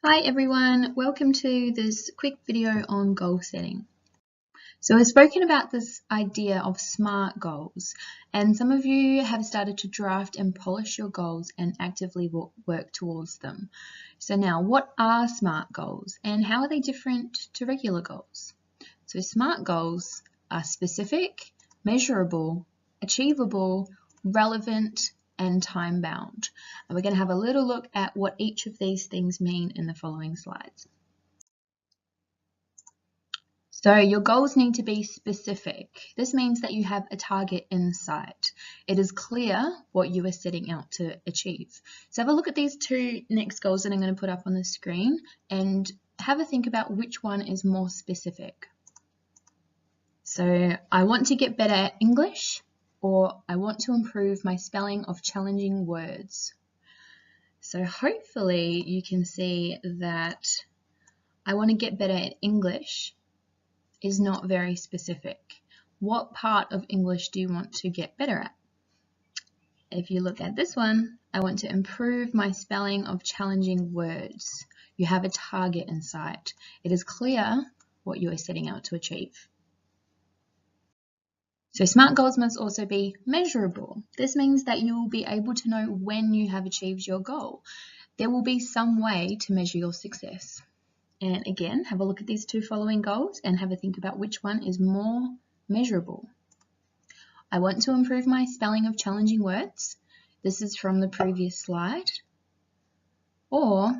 Hi everyone, welcome to this quick video on goal setting. So I've spoken about this idea of SMART goals, and some of you have started to draft and polish your goals and actively work towards them. So now, what are SMART goals and how are they different to regular goals? So SMART goals are specific, measurable, achievable, relevant, and time-bound. And we're going to have a little look at what each of these things mean in the following slides. So your goals need to be specific. This means that you have a target in sight. It is clear what you are setting out to achieve. So have a look at these two next goals that I'm going to put up on the screen and have a think about which one is more specific. So I want to get better at English, or I want to improve my spelling of challenging words. So hopefully you can see that I want to get better at English is not very specific. What part of English do you want to get better at? If you look at this one, I want to improve my spelling of challenging words. You have a target in sight. It is clear what you are setting out to achieve. So SMART goals must also be measurable. This means that you will be able to know when you have achieved your goal. There will be some way to measure your success. And again, have a look at these two following goals and have a think about which one is more measurable. I want to improve my spelling of challenging words. This is from the previous slide. Or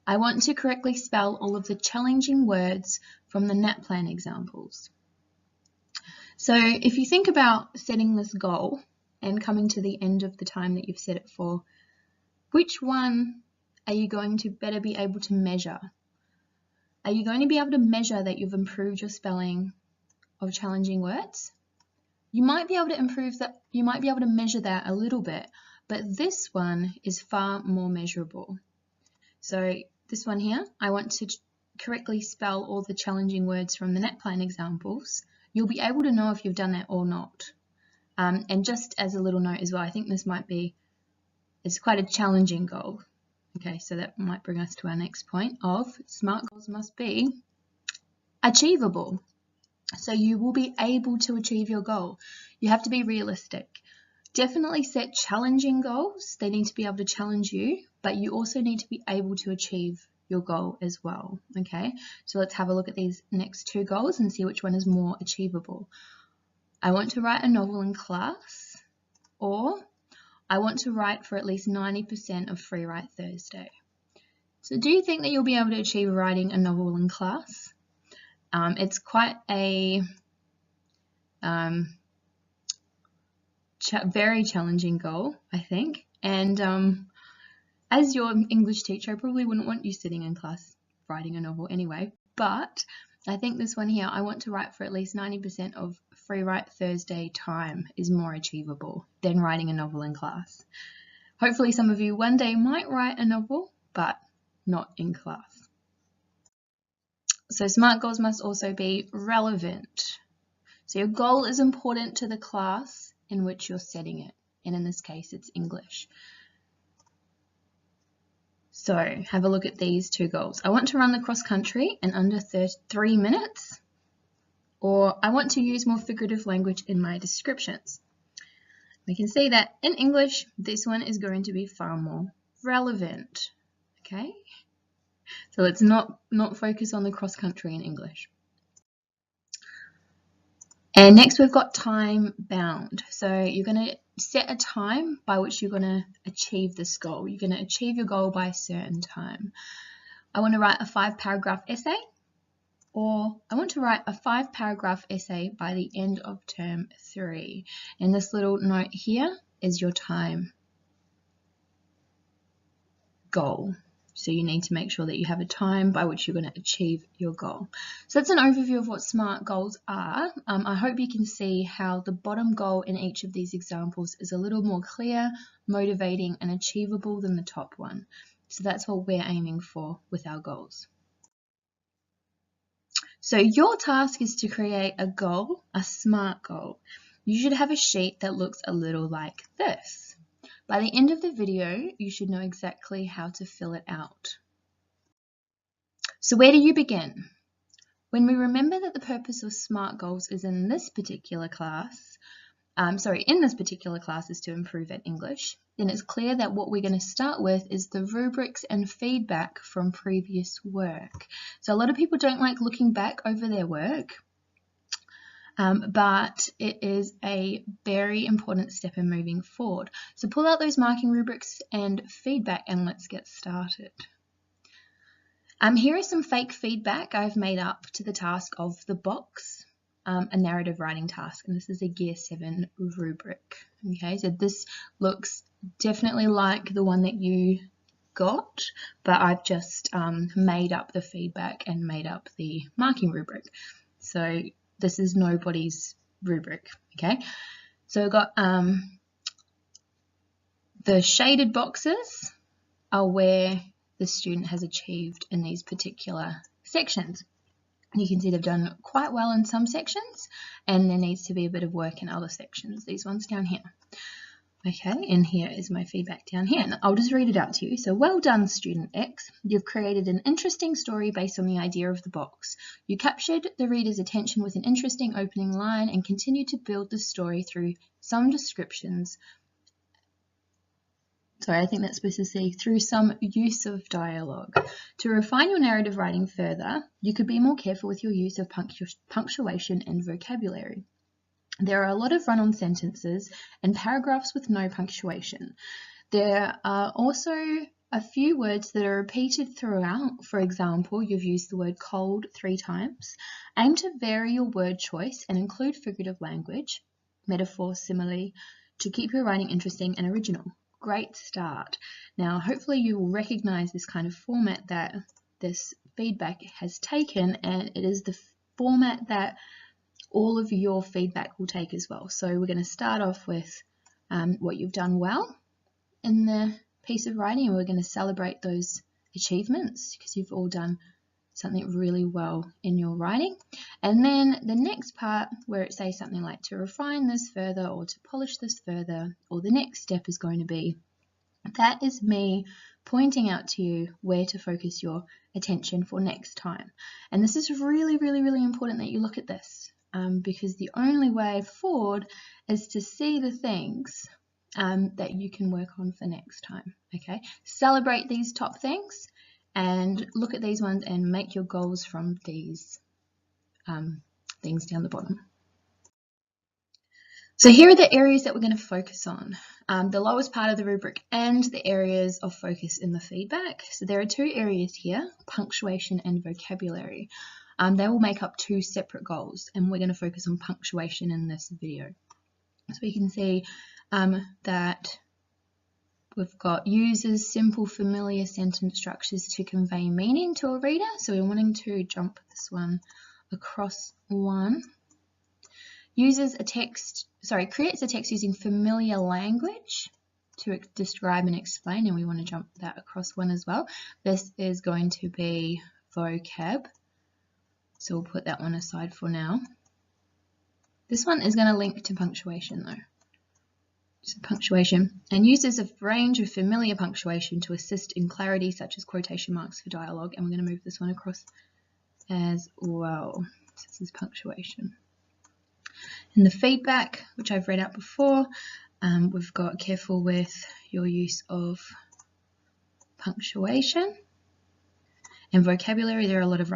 I want to correctly spell all of the challenging words from the NAPLAN examples. So if you think about setting this goal and coming to the end of the time that you've set it for, which one are you going to better be able to measure? Are you going to be able to measure that you've improved your spelling of challenging words? You might be able to improve that, you might be able to measure that a little bit, but this one is far more measurable. So this one here, I want to correctly spell all the challenging words from the NAPLAN examples. You'll be able to know if you've done that or not. And just as a little note as well, I think this might be, it's quite a challenging goal. Okay, so that might bring us to our next point of SMART goals must be achievable. So you will be able to achieve your goal. You have to be realistic. Definitely set challenging goals. They need to be able to challenge you, but you also need to be able to achieve your goal as well. Okay, so let's have a look at these next two goals and see which one is more achievable. I want to write a novel in class, or I want to write for at least 90% of Free Write Thursday. So do you think that you'll be able to achieve writing a novel in class? It's quite a very challenging goal, I think. And as your English teacher, I probably wouldn't want you sitting in class writing a novel anyway. But I think this one here, I want to write for at least 90% of Free Write Thursday time is more achievable than writing a novel in class. Hopefully some of you one day might write a novel, but not in class. So SMART goals must also be relevant. So your goal is important to the class in which you're setting it. And in this case, it's English. So have a look at these two goals. I want to run the cross country in under 3 minutes, or I want to use more figurative language in my descriptions. We can see that in English, this one is going to be far more relevant. Okay, so let's not focus on the cross country in English. And next we've got time bound. So you're going to set a time by which you're going to achieve this goal. You're going to achieve your goal by a certain time. I want to write a 5-paragraph essay, or I want to write a 5-paragraph essay by the end of term 3. And this little note here is your time goal. So you need to make sure that you have a time by which you're going to achieve your goal. So that's an overview of what SMART goals are. I hope you can see how the bottom goal in each of these examples is a little more clear, motivating, and achievable than the top one. So that's what we're aiming for with our goals. So your task is to create a goal, a SMART goal. You should have a sheet that looks a little like this. By the end of the video, you should know exactly how to fill it out. So where do you begin? When we remember that the purpose of SMART goals is in this particular class, is to improve at English, then it's clear that what we're going to start with is the rubrics and feedback from previous work. So a lot of people don't like looking back over their work, but it is a very important step in moving forward. So pull out those marking rubrics and feedback and let's get started. Here is some fake feedback I've made up to the task of the box, a narrative writing task, and this is a Year 7 rubric. Okay, so this looks definitely like the one that you got, but I've just made up the feedback and made up the marking rubric. So this is nobody's rubric, okay? So I've got the shaded boxes are where the student has achieved in these particular sections. You can see they've done quite well in some sections and there needs to be a bit of work in other sections. These ones down here. Okay, and here is my feedback down here. And I'll just read it out to you. So, well done, student X. You've created an interesting story based on the idea of the box. You captured the reader's attention with an interesting opening line and continued to build the story through some descriptions. Sorry, I think that's supposed to say through some use of dialogue. To refine your narrative writing further, you could be more careful with your use of punctuation and vocabulary. There are a lot of run-on sentences and paragraphs with no punctuation. There are also a few words that are repeated throughout. For example, you've used the word cold 3 times. Aim to vary your word choice and include figurative language, metaphor, simile, to keep your writing interesting and original. Great start. Now, hopefully you will recognize this kind of format that this feedback has taken, and it is the format that all of your feedback will take as well. So we're going to start off with what you've done well in the piece of writing, and we're going to celebrate those achievements because you've all done something really well in your writing. And then the next part where it says something like to refine this further or to polish this further, or the next step is going to be, that is me pointing out to you where to focus your attention for next time. And this is really, really, really important that you look at this because the only way forward is to see the things that you can work on for next time. Okay, celebrate these top things and look at these ones and make your goals from these things down the bottom. So here are the areas that we're going to focus on, the lowest part of the rubric and the areas of focus in the feedback. So there are 2 areas here, punctuation and vocabulary. They will make up 2 separate goals, and we're going to focus on punctuation in this video. So we can see that we've got uses simple familiar sentence structures to convey meaning to a reader. So we're wanting to jump this one across one. Creates a text using familiar language to describe and explain, and we want to jump that across one as well. This is going to be vocab. So we'll put that one aside for now. This one is going to link to punctuation though. So punctuation, and uses a range of familiar punctuation to assist in clarity, such as quotation marks for dialogue. And we're going to move this one across as well. So this is punctuation. In the feedback, which I've read out before, we've got careful with your use of punctuation. And vocabulary, there are a lot of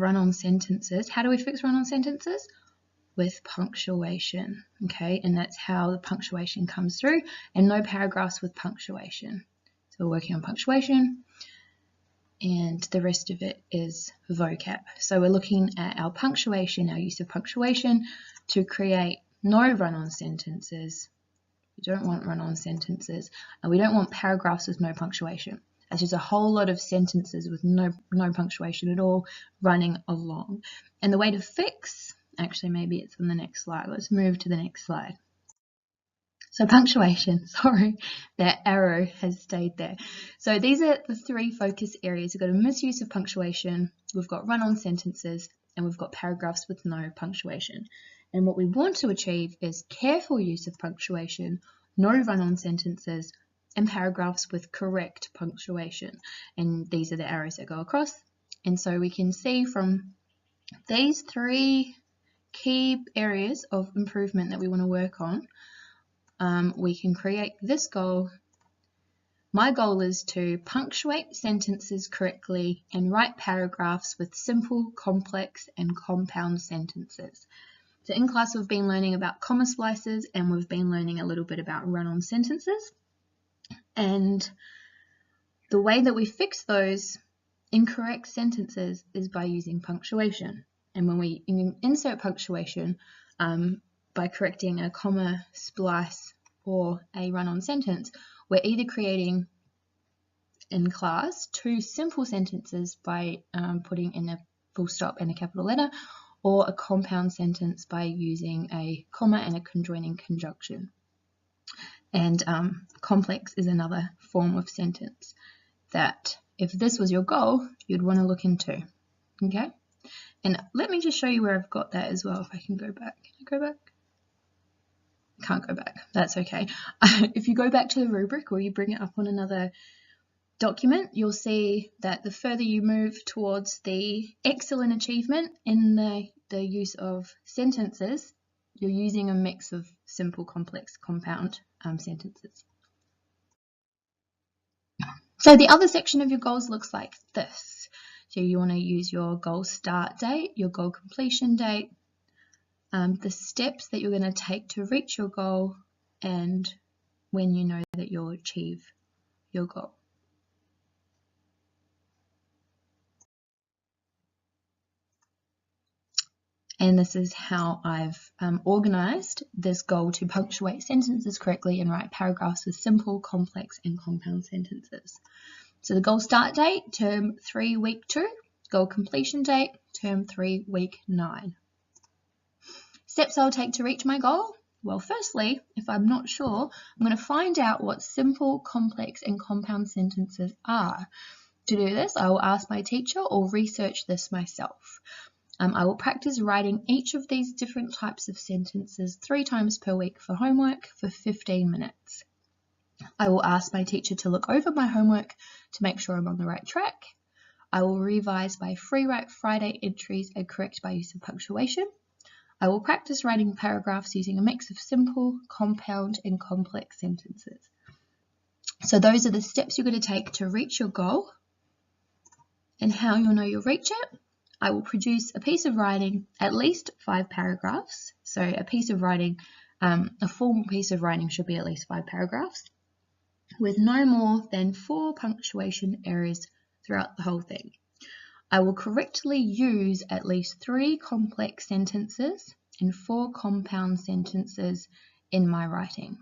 run-on sentences. How do we fix run-on sentences? With punctuation, okay? And that's how the punctuation comes through, and no paragraphs with punctuation. So we're working on punctuation, and the rest of it is vocab. So we're looking at our punctuation, our use of punctuation to create no run-on sentences. We don't want run-on sentences, and we don't want paragraphs with no punctuation. That's just a whole lot of sentences with no punctuation at all running along. And the way to fix, actually maybe it's on the next slide. Let's move to the next slide. So punctuation, sorry, that arrow has stayed there. So these are the 3 focus areas. We've got a misuse of punctuation, we've got run-on sentences, and we've got paragraphs with no punctuation. And what we want to achieve is careful use of punctuation, no run-on sentences, and paragraphs with correct punctuation. And these are the arrows that go across. And so we can see from these 3 key areas of improvement that we want to work on, we can create this goal. My goal is to punctuate sentences correctly and write paragraphs with simple, complex, and compound sentences. So in class we've been learning about comma splices and we've been learning a little bit about run-on sentences. And the way that we fix those incorrect sentences is by using punctuation. And when we insert punctuation by correcting a comma splice or a run-on sentence, we're either creating in class 2 simple sentences by putting in a full stop and a capital letter, or a compound sentence by using a comma and a conjoining conjunction. And complex is another form of sentence that, if this was your goal, you'd want to look into. Okay? And let me just show you where I've got that as well. If I can go back. Can I go back? Can't go back. That's okay. If you go back to the rubric or you bring it up on another document, you'll see that the further you move towards the excellent achievement in the use of sentences, you're using a mix of simple, complex, compound sentences. So the other section of your goals looks like this. So you want to use your goal start date, your goal completion date, the steps that you're going to take to reach your goal, and when you know that you'll achieve your goal. And this is how I've organised this goal to punctuate sentences correctly and write paragraphs with simple, complex, and compound sentences. So the goal start date, term 3, week 2. Goal completion date, term 3, week 9. Steps I'll take to reach my goal? Well, firstly, if I'm not sure, I'm going to find out what simple, complex, and compound sentences are. To do this, I will ask my teacher or research this myself. I will practice writing each of these different types of sentences 3 times per week for homework for 15 minutes. I will ask my teacher to look over my homework to make sure I'm on the right track. I will revise my Free Write Friday entries and correct by use of punctuation. I will practice writing paragraphs using a mix of simple, compound, and complex sentences. So those are the steps you're going to take to reach your goal. And how you'll know you'll reach it? I will produce a piece of writing, at least 5 paragraphs. So a piece of writing, a formal piece of writing should be at least 5 paragraphs, with no more than 4 punctuation errors throughout the whole thing. I will correctly use at least 3 complex sentences and 4 compound sentences in my writing.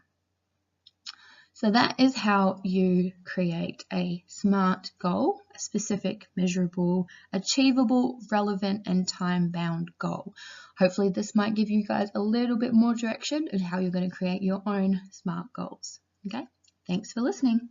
So that is how you create a SMART goal, a specific, measurable, achievable, relevant, and time-bound goal. Hopefully this might give you guys a little bit more direction on how you're going to create your own SMART goals. Okay, thanks for listening.